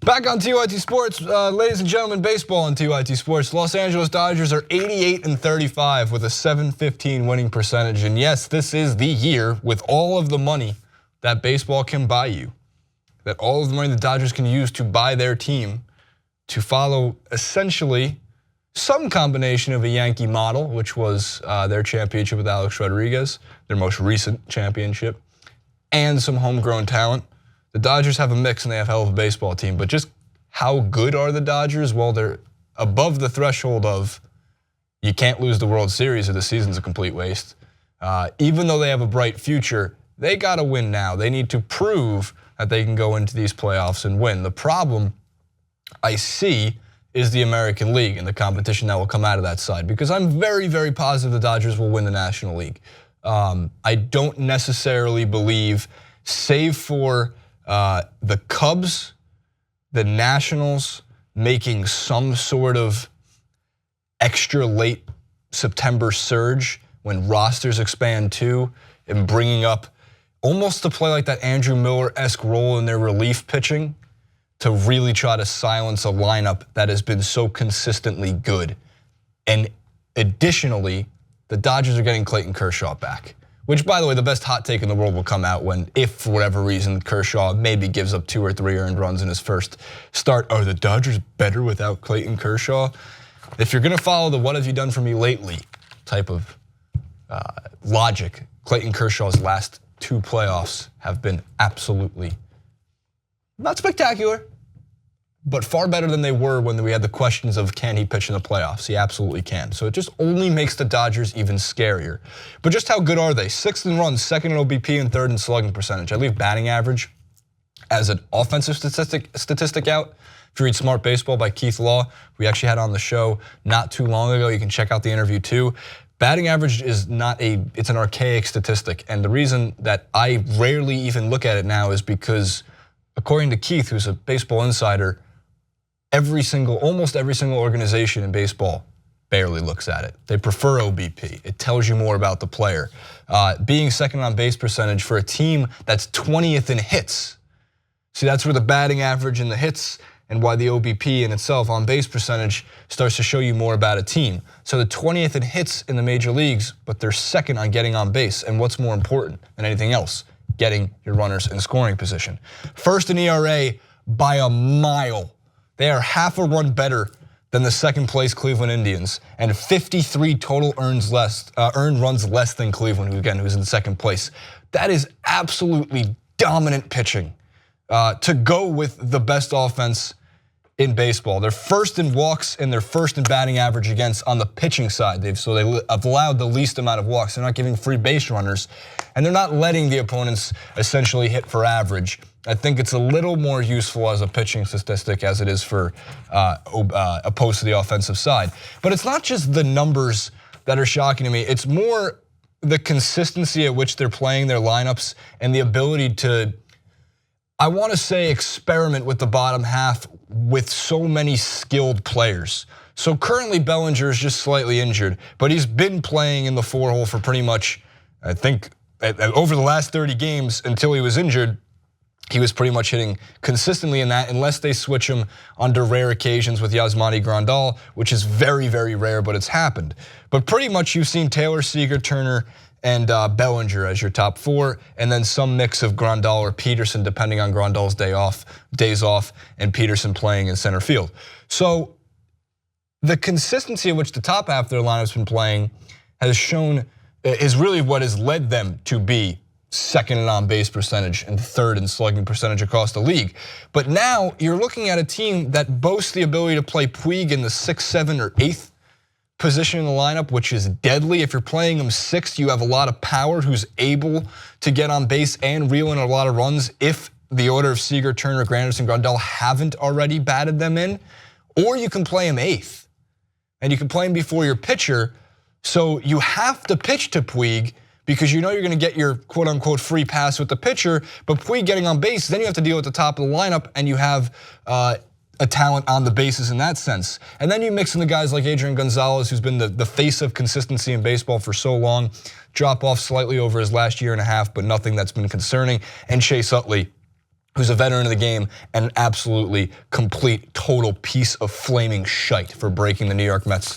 Back on TYT Sports, ladies and gentlemen, baseball on TYT Sports. Los Angeles Dodgers are 88-35 with a .715 winning percentage. And yes, this is the year with all of the money that baseball can buy you, that all of the money the Dodgers can use to buy their team to follow essentially some combination of a Yankee model, which was their championship with Alex Rodriguez, their most recent championship, and some homegrown talent. The Dodgers have a mix and they have a hell of a baseball team, but just how good are the Dodgers? Well, they're above the threshold of you can't lose the World Series or the season's a complete waste. Even though they have a bright future, they gotta win now. They need to prove that they can go into these playoffs and win. The problem I see is the American League and the competition that will come out of that side, because I'm very, very positive the Dodgers will win the National League. I don't necessarily believe, save for the Cubs, the Nationals making some sort of extra late September surge when rosters expand too, and bringing up almost to play like that Andrew Miller-esque role in their relief pitching to really try to silence a lineup that has been so consistently good. And additionally, the Dodgers are getting Clayton Kershaw back, which, by the way, the best hot take in the world will come out when, if for whatever reason, Kershaw maybe gives up 2 or 3 earned runs in his first start. Are the Dodgers better without Clayton Kershaw? If you're gonna follow the what have you done for me lately type of logic, Clayton Kershaw's last 2 playoffs have been absolutely not spectacular, but far better than they were when we had the questions of can he pitch in the playoffs. He absolutely can. So it just only makes the Dodgers even scarier. But just how good are they? 6th in runs, 2nd in OBP, and 3rd in slugging percentage. I leave batting average as an offensive statistic out. If you read Smart Baseball by Keith Law, we actually had on the show not too long ago. You can check out the interview too. Batting average is it's an archaic statistic. And the reason that I rarely even look at it now is because, according to Keith, who's a baseball insider, almost every single organization in baseball barely looks at it. They prefer OBP. It tells you more about the player. Being 2nd on base percentage for a team that's 20th in hits. See, that's where the batting average and the hits and why the OBP in itself, on base percentage, starts to show you more about a team. So the 20th in hits in the major leagues, but they're 2nd on getting on base. And what's more important than anything else? Getting your runners in scoring position. 1st in ERA by a mile. They are half a run better than the 2nd place Cleveland Indians, and 53 total earned runs less than Cleveland, who's in 2nd place. That is absolutely dominant pitching to go with the best offense in baseball. They're 1st in walks and they're 1st in batting average against on the pitching side. They've allowed the least amount of walks. They're not giving free base runners, and they're not letting the opponents essentially hit for average. I think it's a little more useful as a pitching statistic as it is for opposed to the offensive side. But it's not just the numbers that are shocking to me. It's more the consistency at which they're playing their lineups and the ability to, I want to say, experiment with the bottom half with so many skilled players. So currently Bellinger is just slightly injured, but he's been playing in the 4-hole for pretty much, I think, over the last 30 games until he was injured. He was pretty much hitting consistently in that, unless they switch him under rare occasions with Yasmani Grandal, which is very, very rare, but it's happened. But pretty much you've seen Taylor, Seager, Turner, and Bellinger as your top 4, and then some mix of Grandal or Peterson, depending on Grandal's days off, and Peterson playing in center field. So the consistency in which the top half of their lineup's been playing is really what has led them to be 2nd in on base percentage and 3rd in slugging percentage across the league. But now you're looking at a team that boasts the ability to play Puig in the 6th, 7th, or 8th position in the lineup, which is deadly. If you're playing him 6th, you have a lot of power, who's able to get on base and reel in a lot of runs if the order of Seager, Turner, Granderson, Grandal haven't already batted them in. Or you can play him 8th, and you can play him before your pitcher. So you have to pitch to Puig, because you know you're gonna get your quote unquote free pass with the pitcher, but Puig getting on base, then you have to deal with the top of the lineup, and you have a talent on the bases in that sense. And then you mix in the guys like Adrian Gonzalez, who's been the face of consistency in baseball for so long, drop off slightly over his last year and a half, but nothing that's been concerning, and Chase Utley, who's a veteran of the game and an absolutely complete, total piece of flaming shite for breaking the New York Mets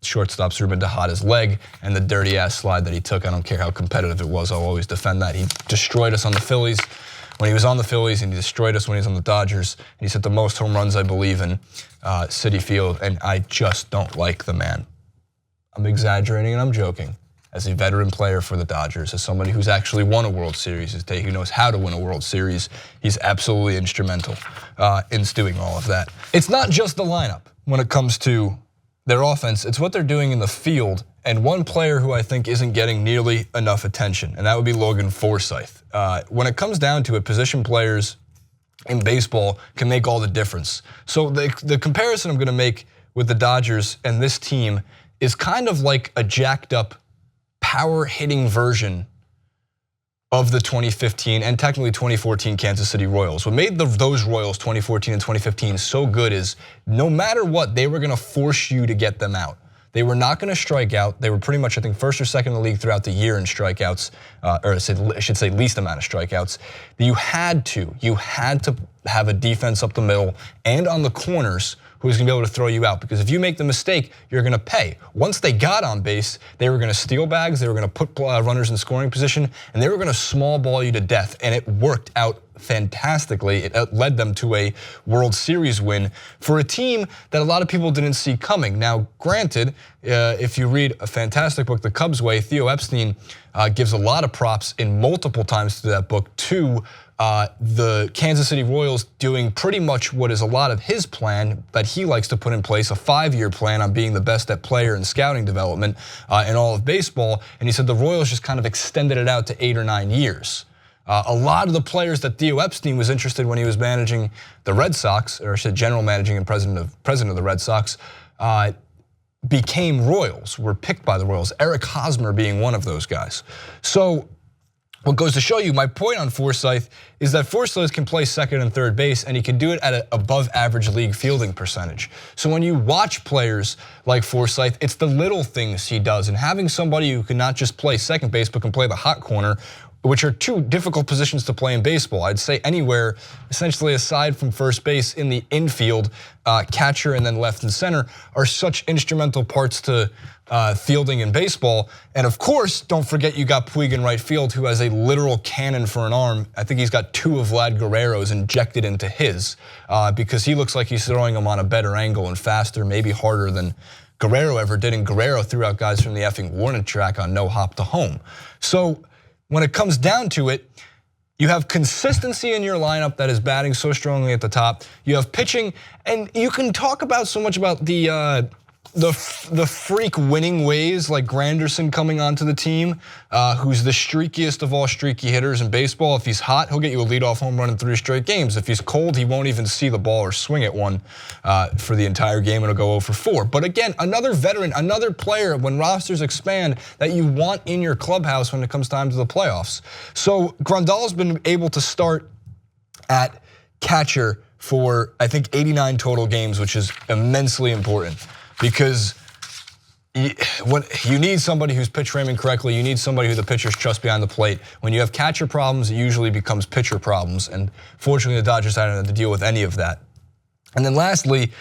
shortstop's Rubin Tejada's leg and the dirty ass slide that he took. I don't care how competitive it was, I'll always defend that. He destroyed us on the Phillies when he was on the Phillies, and he destroyed us when he was on the Dodgers. And he's hit the most home runs, I believe, in Citi Field, and I just don't like the man. I'm exaggerating and I'm joking. As a veteran player for the Dodgers, as somebody who's actually won a World Series, who knows how to win a World Series, he's absolutely instrumental in doing all of that. It's not just the lineup when it comes to their offense, it's what they're doing in the field, and one player who I think isn't getting nearly enough attention, and that would be Logan Forsythe. When it comes down to it, position players in baseball can make all the difference. So the comparison I'm gonna make with the Dodgers and this team is kind of like a jacked up power hitting version of the 2015 and technically 2014 Kansas City Royals. What made those Royals 2014 and 2015 so good is no matter what, they were gonna force you to get them out. They were not gonna strike out. They were pretty much, I think, first or second in the league throughout the year in strikeouts, or I should say least amount of strikeouts. You had to have a defense up the middle and on the corners who's gonna be able to throw you out, because if you make the mistake, you're gonna pay. Once they got on base, they were gonna steal bags, they were gonna put runners in scoring position, and they were gonna small ball you to death, and it worked out fantastically. It led them to a World Series win for a team that a lot of people didn't see coming. Now, granted, if you read a fantastic book, The Cubs Way, Theo Epstein gives a lot of props in multiple times to that book to the Kansas City Royals doing pretty much what is a lot of his plan that he likes to put in place, a 5-year plan on being the best at player and scouting development in all of baseball. And he said the Royals just kind of extended it out to 8 or 9 years. A lot of the players that Theo Epstein was interested when he was managing the Red Sox, or I said general managing and president of the Red Sox, became Royals, were picked by the Royals, Eric Hosmer being one of those guys. So what goes to show you, my point on Forsythe is that Forsythe can play second and third base, and he can do it at an above average league fielding percentage. So when you watch players like Forsythe, it's the little things he does, and having somebody who can not just play second base but can play the hot corner, which are two difficult positions to play in baseball. I'd say anywhere, essentially aside from first base, in the infield, catcher and then left and center are such instrumental parts to fielding in baseball. And of course, don't forget you got Puig in right field, who has a literal cannon for an arm. I think he's got 2 of Vlad Guerrero's injected into his, because he looks like he's throwing them on a better angle and faster, maybe harder than Guerrero ever did. And Guerrero threw out guys from the effing warning track on no hop to home. So when it comes down to it, you have consistency in your lineup that is batting so strongly at the top. You have pitching, and you can talk about so much about the freak winning ways, like Granderson coming onto the team, who's the streakiest of all streaky hitters in baseball. If he's hot, he'll get you a leadoff home run in 3 straight games. If he's cold, he won't even see the ball or swing at one for the entire game, and it'll go 0 for 4. But again, another veteran, another player when rosters expand that you want in your clubhouse when it comes time to the playoffs. So Grandal's been able to start at catcher for, I think, 89 total games, which is immensely important. Because when you need somebody who's pitch framing correctly, you need somebody who the pitchers trust behind the plate. When you have catcher problems, it usually becomes pitcher problems, and fortunately the Dodgers hadn't had to deal with any of that. And then lastly,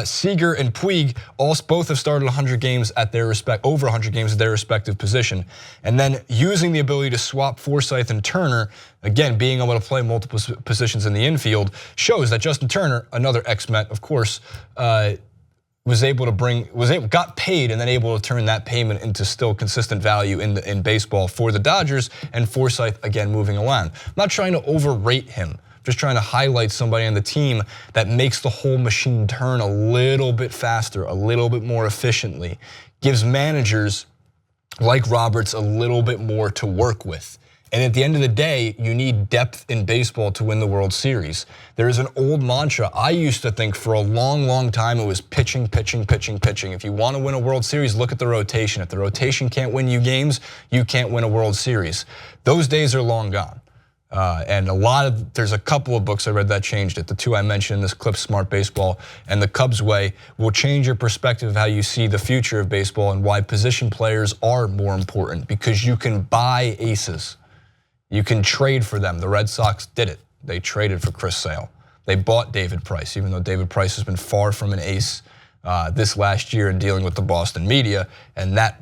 Seager and Puig both have started 100 games at their over 100 games at their respective position. And then using the ability to swap Forsythe and Turner, again, being able to play multiple positions in the infield, shows that Justin Turner, another ex-Met, of course, got paid and then able to turn that payment into still consistent value in baseball for the Dodgers, and Forsythe again moving around. I'm not trying to overrate him, just trying to highlight somebody on the team that makes the whole machine turn a little bit faster, a little bit more efficiently, gives managers like Roberts a little bit more to work with. And at the end of the day, you need depth in baseball to win the World Series. There is an old mantra. I used to think for a long, long time it was pitching, pitching, pitching, pitching. If you want to win a World Series, look at the rotation. If the rotation can't win you games, you can't win a World Series. Those days are long gone. And there's a couple of books I read that changed it. The 2 I mentioned in this clip, Smart Baseball and The Cubs Way, will change your perspective of how you see the future of baseball and why position players are more important, because you can buy aces. You can trade for them. The Red Sox did it. They traded for Chris Sale. They bought David Price, even though David Price has been far from an ace this last year in dealing with the Boston media and that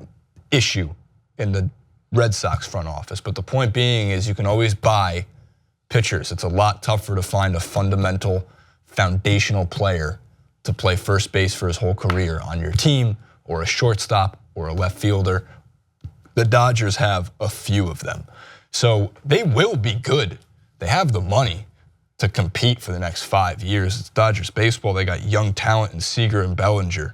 issue in the Red Sox front office. But the point being is you can always buy pitchers. It's a lot tougher to find a fundamental, foundational player to play first base for his whole career on your team, or a shortstop, or a left fielder. The Dodgers have a few of them. So they will be good. They have the money to compete for the next 5 years. It's Dodgers baseball. They got young talent in Seager and Bellinger.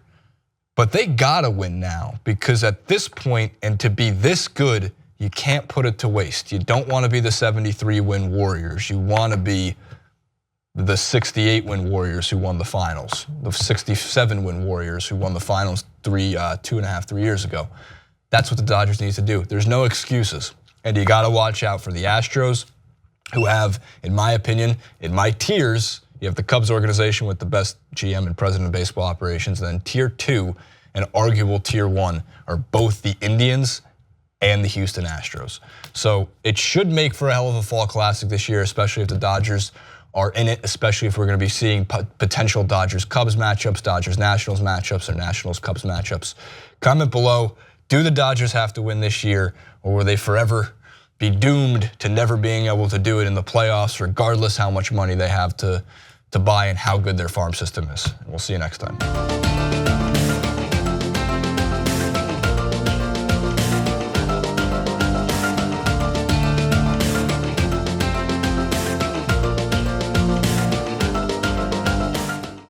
But they gotta win now, because at this point, and to be this good, you can't put it to waste. You don't want to be the 73-win Warriors. You want to be the 68-win Warriors who won the finals, the 67-win Warriors who won the finals 2.5, 3 years ago. That's what the Dodgers need to do. There's no excuses. And you gotta watch out for the Astros, who have, in my opinion, in my tiers, you have the Cubs organization with the best GM and president of baseball operations, and then tier 2 and arguable tier 1 are both the Indians and the Houston Astros. So it should make for a hell of a fall classic this year, especially if the Dodgers are in it, especially if we're gonna be seeing potential Dodgers-Cubs matchups, Dodgers-Nationals matchups, or Nationals-Cubs matchups. Comment below, do the Dodgers have to win this year, or will they forever be doomed to never being able to do it in the playoffs, regardless how much money they have to buy and how good their farm system is? We'll see you next time.